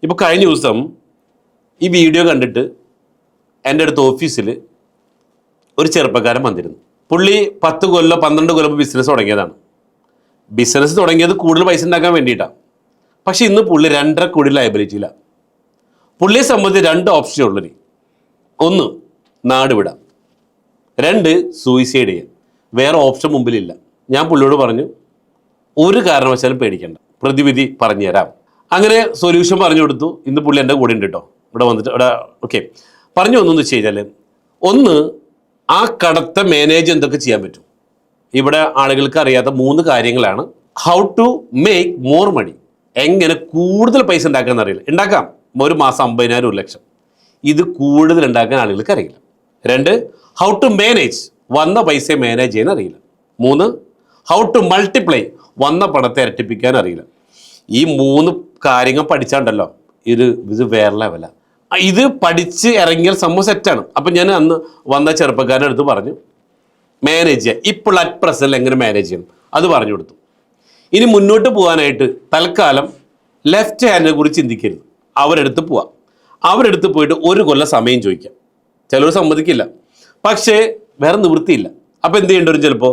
ഇപ്പോൾ കഴിഞ്ഞ ദിവസം ഈ വീഡിയോ കണ്ടിട്ട് എൻ്റെ അടുത്ത് ഓഫീസിൽ ഒരു ചെറുപ്പക്കാരൻ വന്നിരുന്നു. പുള്ളി 10 കൊല്ലം 12 കൊല്ലം ബിസിനസ് തുടങ്ങിയതാണ്. ബിസിനസ് തുടങ്ങിയത് കൂടുതൽ പൈസ ഉണ്ടാക്കാൻ വേണ്ടിയിട്ടാണ്. പക്ഷെ ഇന്ന് പുള്ളി 2.5 കോടി ലയബിലിറ്റിയിലാണ്. പുള്ളിയെ സംബന്ധിച്ച് 2 ഓപ്ഷൻ ഉള്ളത്. 1 നാട് വിടാം, 2 സൂയിസൈഡ് ചെയ്യാം. വേറെ ഓപ്ഷൻ മുമ്പിലില്ല. ഞാൻ പുള്ളിയോട് പറഞ്ഞു, ഒരു കാരണവശാലും പേടിക്കേണ്ട, പ്രതിവിധി പറഞ്ഞുതരാം. അങ്ങനെ സൊല്യൂഷൻ പറഞ്ഞു കൊടുത്തു. ഇന്ന് പുള്ളി എൻ്റെ കൂടെ ഉണ്ട് കേട്ടോ, ഇവിടെ വന്നിട്ട് ഇവിടെ ഓക്കെ പറഞ്ഞു വന്നെന്ന് വെച്ച് കഴിഞ്ഞാൽ, 1 ആ കടത്തെ മാനേജ് എന്തൊക്കെ ചെയ്യാൻ പറ്റും. ഇവിടെ ആളുകൾക്ക് അറിയാത്ത 3 കാര്യങ്ങളാണ്. How to make more money, എങ്ങനെ കൂടുതൽ പൈസ ഉണ്ടാക്കാൻ അറിയില്ല. ഉണ്ടാക്കാം, ഒരു മാസം 50,000 1 ലക്ഷം. ഇത് കൂടുതൽ ഉണ്ടാക്കാൻ ആളുകൾക്ക് അറിയില്ല. 2 ഹൗ ടു മാനേജ്, വന്ന പൈസയെ മാനേജ് ചെയ്യാൻ അറിയില്ല. 3 ഹൗ ടു മൾട്ടിപ്ലൈ, വന്ന പണത്തെ ഇരട്ടിപ്പിക്കാൻ അറിയില്ല. ഈ 3 കാര്യങ്ങൾ പഠിച്ചാണ്ടല്ലോ ഇത് വേറെ ലെവലാണ്. ഇത് പഠിച്ച് ഇറങ്ങിയാൽ സംഭവം സെറ്റാണ്. അപ്പം ഞാൻ അന്ന് വന്ന ചെറുപ്പക്കാരൻ്റെ അടുത്ത് പറഞ്ഞു, മാനേജ് ചെയ്യുക, ഇപ്പോൾ അറ്റ് പ്രസൻറ്റ് എങ്ങനെ മാനേജ് ചെയ്യണം അത് പറഞ്ഞു കൊടുത്തു. ഇനി മുന്നോട്ട് പോകാനായിട്ട് തൽക്കാലം ലെഫ്റ്റ് ഹാൻഡിനെ കുറിച്ച് ചിന്തിക്കരുത്. അവരെടുത്ത് പോവാം. അവരെടുത്ത് പോയിട്ട് 1 കൊല്ലം സമയം ചോദിക്കാം. ചിലർ സമ്മതിക്കില്ല, പക്ഷേ വേറെ നിവൃത്തിയില്ല. അപ്പോൾ എന്ത് ചെയ്യേണ്ടി വരും? ചിലപ്പോൾ